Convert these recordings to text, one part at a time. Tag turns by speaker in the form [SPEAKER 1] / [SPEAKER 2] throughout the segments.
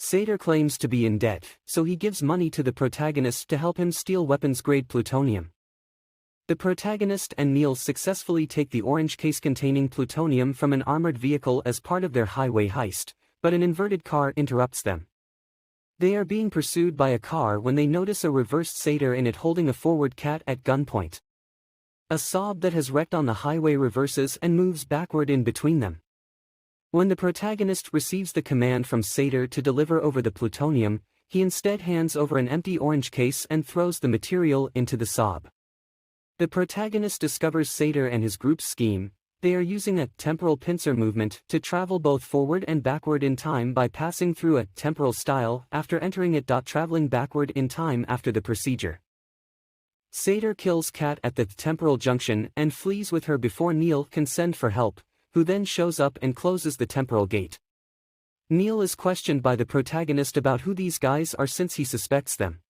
[SPEAKER 1] Sator claims to be in debt, so he gives money to the protagonist to help him steal weapons-grade plutonium. The protagonist and Neil successfully take the orange case containing plutonium from an armored vehicle as part of their highway heist, but an inverted car interrupts them. They are being pursued by a car when they notice a reversed satyr in it holding a forward cat at gunpoint. A Saab that has wrecked on the highway reverses and moves backward in between them. When the protagonist receives the command from Satyr to deliver over the plutonium, he instead hands over an empty orange case and throws the material into the Saab. The protagonist discovers Satyr and his group's scheme. They are using a temporal pincer movement to travel both forward and backward in time by passing through a temporal stile after entering it. Traveling backward in time after the procedure. Satyr kills Kat at the temporal junction and flees with her before Neil can send for help, who then shows up and closes the temporal gate. Neil is questioned by the protagonist about who these guys are since he suspects them.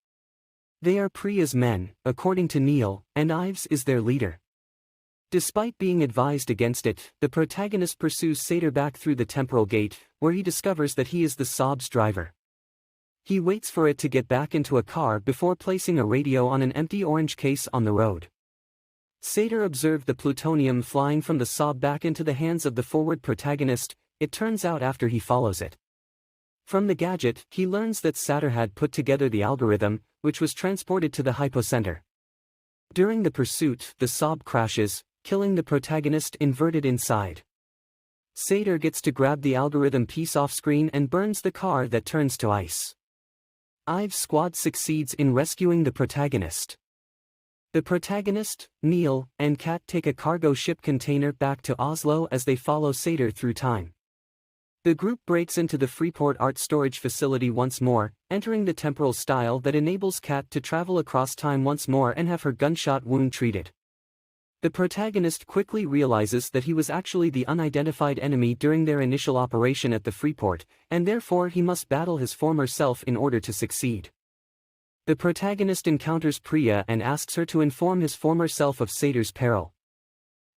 [SPEAKER 1] They are Priya's men, according to Neil, and Ives is their leader. Despite being advised against it, the protagonist pursues Satyr back through the temporal gate, where he discovers that he is the Saab's driver. He waits for it to get back into a car before placing a radio on an empty orange case on the road. Satyr observed the plutonium flying from the Saab back into the hands of the forward protagonist, it turns out after he follows it. From the gadget, he learns that Satyr had put together the algorithm, which was transported to the hypocenter. During the pursuit, the Saab crashes, killing the protagonist inverted inside. Satyr gets to grab the algorithm piece off screen and burns the car that turns to ice. Ives' squad succeeds in rescuing the protagonist. The protagonist, Neil, and Kat take a cargo ship container back to Oslo as they follow Satyr through time. The group breaks into the Freeport art storage facility once more, entering the temporal stile that enables Kat to travel across time once more and have her gunshot wound treated. The protagonist quickly realizes that he was actually the unidentified enemy during their initial operation at the Freeport, and therefore he must battle his former self in order to succeed. The protagonist encounters Priya and asks her to inform his former self of Satyr's peril.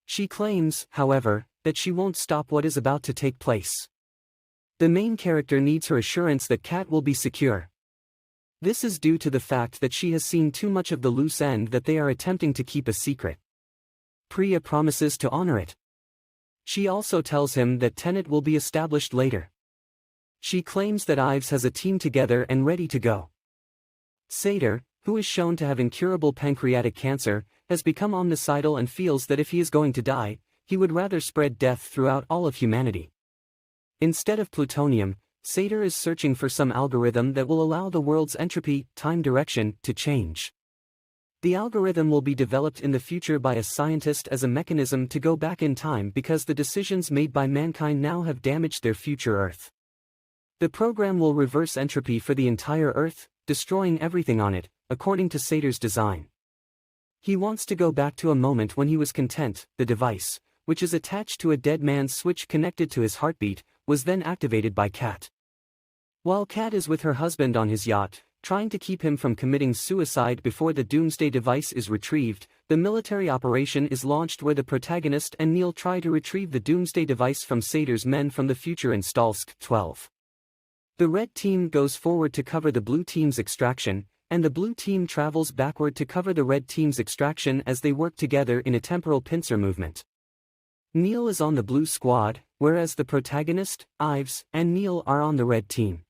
[SPEAKER 1] She claims, however, that she won't stop what is about to take place. The main character needs her assurance that Kat will be secure. This is due to the fact that she has seen too much of the loose end that they are attempting to keep a secret. Priya promises to honor it. She also tells him that Tenet will be established later. She claims that Ives has a team together and ready to go. Satyr, who is shown to have incurable pancreatic cancer, has become omnicidal and feels that if he is going to die, he would rather spread death throughout all of humanity. Instead of plutonium, Satyr is searching for some algorithm that will allow the world's entropy, time direction, to change. The algorithm will be developed in the future by a scientist as a mechanism to go back in time because the decisions made by mankind now have damaged their future Earth. The program will reverse entropy for the entire Earth, destroying everything on it, according to Satyr's design. He wants to go back to a moment when he was content. The device, which is attached to a dead man's switch connected to his heartbeat, was then activated by Kat. While Kat is with her husband on his yacht, trying to keep him from committing suicide before the doomsday device is retrieved, the military operation is launched where the protagonist and Neil try to retrieve the doomsday device from Satyr's men from the future in Stalsk 12. The red team goes forward to cover the blue team's extraction, and the blue team travels backward to cover the red team's extraction as they work together in a temporal pincer movement. Neil is on the blue squad, whereas the protagonist, Ives, and Neil are on the red team.